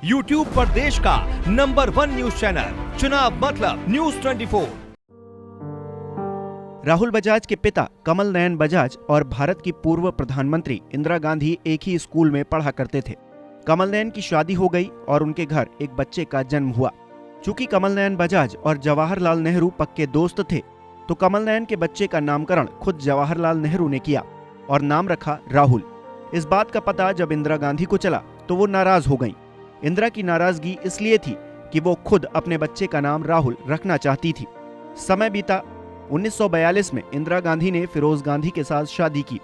YouTube पर देश का नंबर 1 न्यूज चैनल चुनाव मतलब न्यूज 24। राहुल बजाज के पिता कमल नयन बजाज और भारत की पूर्व प्रधानमंत्री इंदिरा गांधी एक ही स्कूल में पढ़ा करते थे। कमल नयन की शादी हो गई और उनके घर एक बच्चे का जन्म हुआ। चूंकि कमल नयन बजाज और जवाहरलाल नेहरू पक्के दोस्त थे, तो कमल नयन के बच्चे का नामकरण खुद जवाहरलाल नेहरू ने किया और नाम रखा राहुल। इस बात का पता जब इंदिरा गांधी को चला तो वो नाराज हो गईं। इंदिरा की नाराजगी इसलिए थी कि वो खुद अपने बच्चे का नाम राहुल रखना चाहती थी। समय बीता। 1942 में इंदिरा गांधी ने फिरोज गांधी के साथ शादी की।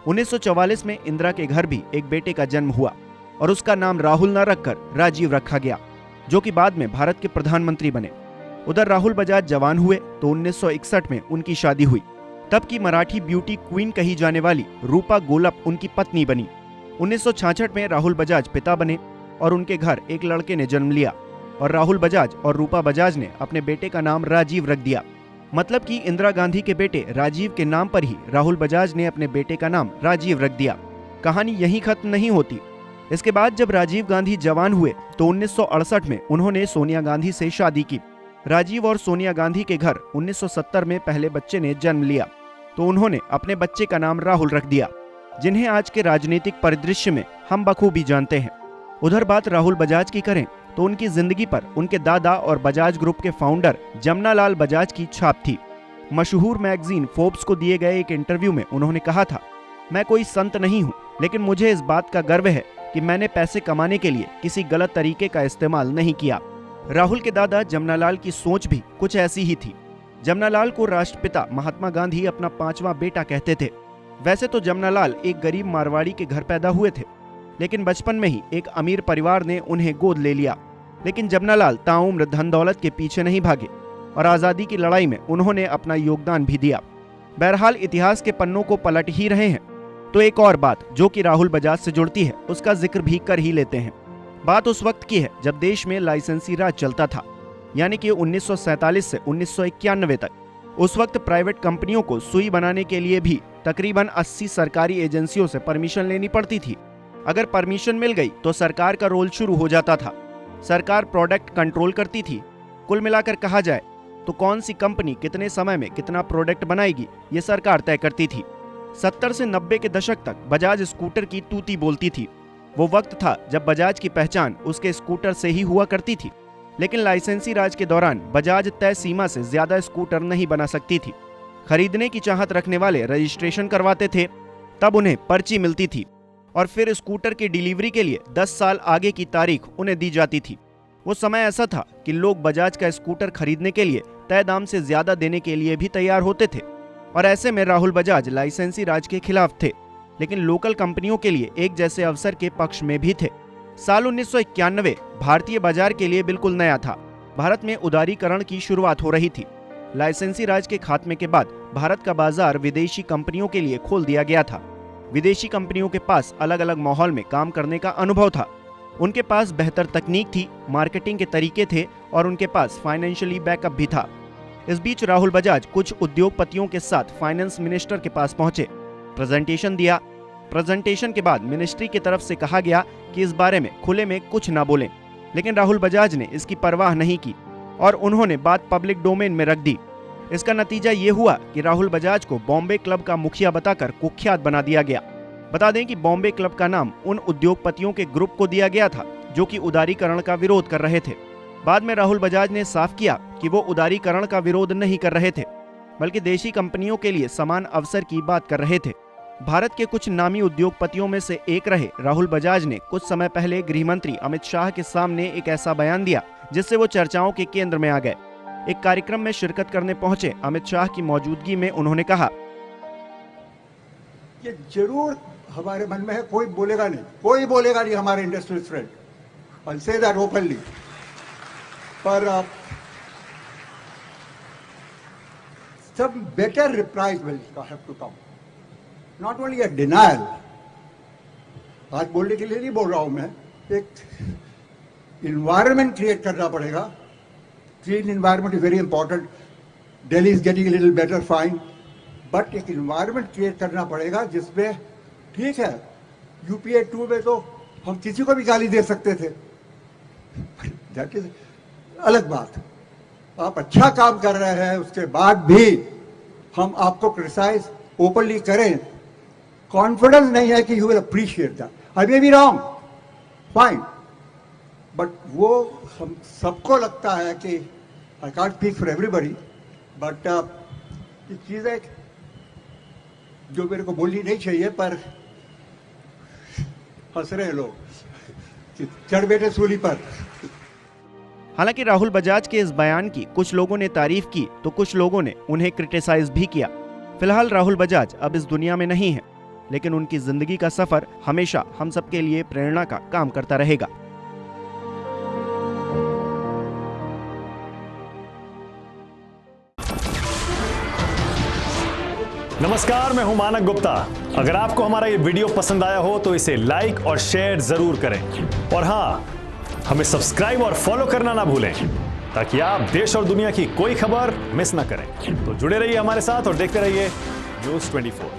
1944 में इंदिरा के घर भी एक बेटे का जन्म हुआ और उसका नाम राहुल न रखकर राजीव रखा गया, जो कि बाद में भारत के प्रधानमंत्री बने। उधर राहुल बजाज जवान हुए तो 1961 में उनकी शादी हुई। तब की मराठी ब्यूटी क्वीन कही जाने वाली रूपा गोलप उनकी पत्नी बनी। 1966 में राहुल बजाज पिता बने और उनके घर एक लड़के ने जन्म लिया और राहुल बजाज और रूपा बजाज ने अपने बेटे का नाम राजीव रख दिया। मतलब कि इंदिरा गांधी के बेटे राजीव के नाम पर ही राहुल बजाज ने अपने बेटे का नाम राजीव रख दिया। कहानी यहीं खत्म नहीं होती। इसके बाद जब राजीव गांधी जवान हुए तो 1968 में उन्होंने सोनिया गांधी से शादी की। राजीव और सोनिया गांधी के घर 1970 में पहले बच्चे ने जन्म लिया, तो उन्होंने अपने बच्चे का नाम राहुल रख दिया, जिन्हें आज के राजनीतिक परिदृश्य में हम बखूबी जानते हैं। उधर बात राहुल बजाज की करें तो उनकी जिंदगी पर उनके दादा और बजाज ग्रुप के फाउंडर जमनालाल बजाज की छाप थी। मशहूर मैगजीन फोर्ब्स को दिए गए एक इंटरव्यू में उन्होंने कहा था, मैं कोई संत नहीं हूँ, लेकिन मुझे इस बात का गर्व है कि मैंने पैसे कमाने के लिए किसी गलत तरीके का इस्तेमाल नहीं किया। राहुल के दादा जमनालाल की सोच भी कुछ ऐसी ही थी। जमनालाल को राष्ट्रपिता महात्मा गांधी अपना 5वां बेटा कहते थे। वैसे तो जमनालाल एक गरीब मारवाड़ी के घर पैदा हुए थे, लेकिन बचपन में ही एक अमीर परिवार ने उन्हें गोद ले लिया। लेकिन जमनालाल ताउम्र धन दौलत के पीछे नहीं भागे और आज़ादी की लड़ाई में उन्होंने अपना योगदान भी दिया। बहरहाल इतिहास के पन्नों को पलट ही रहे हैं, तो एक और बात जो कि राहुल बजाज से जुड़ती है उसका जिक्र भी कर ही लेते हैं। बात उस वक्त की है जब देश में लाइसेंसी राज चलता था, यानी कि 1947 से 1991 तक। उस वक्त प्राइवेट कंपनियों को सुई बनाने के लिए भी तकरीबन 80 सरकारी एजेंसियों से परमिशन लेनी पड़ती थी। अगर परमिशन मिल गई तो सरकार का रोल शुरू हो जाता था। सरकार प्रोडक्ट कंट्रोल करती थी। कुल मिलाकर कहा जाए तो कौन सी कंपनी कितने समय में कितना प्रोडक्ट बनाएगी, ये सरकार तय करती थी। 70 से 90 के दशक तक बजाज स्कूटर की तूती बोलती थी। वो वक्त था जब बजाज की पहचान उसके स्कूटर से ही हुआ करती थी। लेकिन लाइसेंसी राज के दौरान बजाज तय सीमा से ज्यादा स्कूटर नहीं बना सकती थी। खरीदने की चाहत रखने वाले रजिस्ट्रेशन करवाते थे, तब उन्हें पर्ची मिलती थी और फिर स्कूटर की डिलीवरी के लिए 10 साल आगे की तारीख उन्हें दी जाती थी। वो समय ऐसा था कि लोग बजाज का स्कूटर खरीदने के लिए तय दाम से ज्यादा देने के लिए भी तैयार होते थे और ऐसे में राहुल बजाज लाइसेंसी राज के खिलाफ थे, लेकिन लोकल कंपनियों के लिए एक जैसे अवसर के पक्ष में भी थे। साल 1991 भारतीय बाजार के लिए बिल्कुल नया था। भारत में उदारीकरण की शुरुआत हो रही थी। लाइसेंसी राज के खात्मे के बाद भारत का बाजार विदेशी कंपनियों के लिए खोल दिया गया था। विदेशी कंपनियों के पास अलग अलग माहौल में काम करने का अनुभव था। उनके पास बेहतर तकनीक थी, मार्केटिंग के तरीके थे और उनके पास फाइनेंशियली बैकअप भी था। इस बीच राहुल बजाज कुछ उद्योगपतियों के साथ फाइनेंस मिनिस्टर के पास पहुंचे, प्रेजेंटेशन दिया। प्रेजेंटेशन के बाद मिनिस्ट्री की तरफ से कहा गया कि इस बारे में खुले में कुछ ना बोलें, लेकिन राहुल बजाज ने इसकी परवाह नहीं की और उन्होंने बात पब्लिक डोमेन में रख दी। इसका नतीजा ये हुआ कि राहुल बजाज को बॉम्बे क्लब का मुखिया बताकर कुख्यात बना दिया गया। बता दें कि बॉम्बे क्लब का नाम उन उद्योगपतियों के ग्रुप को दिया गया था जो कि उदारीकरण का विरोध कर रहे थे। बाद में राहुल बजाज ने साफ किया कि वो उदारीकरण का विरोध नहीं कर रहे थे, बल्कि देशी कंपनियों के लिए समान अवसर की बात कर रहे थे। भारत के कुछ नामी उद्योगपतियों में से एक रहे राहुल बजाज ने कुछ समय पहले गृह मंत्री अमित शाह के सामने एक ऐसा बयान दिया जिससे वो चर्चाओं के केंद्र में आ गए। एक कार्यक्रम में शिरकत करने पहुंचे अमित शाह की मौजूदगी में उन्होंने कहा, ये जरूर हमारे मन में है, कोई बोलेगा नहीं हमारे industrial friend, I'll say that openly, पर some better replies will have to come, not only a denial। आज बोलने के लिए नहीं बोल रहा हूं मैं, एक environment create करना पड़ेगा। Clean environment is very important. Delhi is getting a little better, fine, but एक environment create करना पड़ेगा जिसमें, ठीक है, UPA 2 में तो हम किसी को भी गाली दे सकते थे, दैट इज अलग बात। आप अच्छा काम कर रहे हैं, उसके बाद भी हम आपको क्रिटिसाइज ओपनली करें, कॉन्फिडेंस नहीं है कि you will appreciate that. I may be wrong, fine, but वो हम सबको लगता है कि I can't speak for everybody, but ये चीज़ें जो मेरे को बोलनी नहीं चाहिए, पर हंस रहे हैं लोग, चढ़ बैठे सूली पर। हालांकि राहुल बजाज के इस बयान की कुछ लोगों ने तारीफ की तो कुछ लोगों ने उन्हें क्रिटिसाइज भी किया। फिलहाल राहुल बजाज अब इस दुनिया में नहीं है, लेकिन उनकी जिंदगी का सफर हमेशा हम सबके लिए प्रेरणा का काम करता रहेगा। नमस्कार, मैं हूं मानक गुप्ता। अगर आपको हमारा ये वीडियो पसंद आया हो तो इसे लाइक और शेयर जरूर करें, और हाँ, हमें सब्सक्राइब और फॉलो करना ना भूलें ताकि आप देश और दुनिया की कोई खबर मिस ना करें। तो जुड़े रहिए हमारे साथ और देखते रहिए News 24।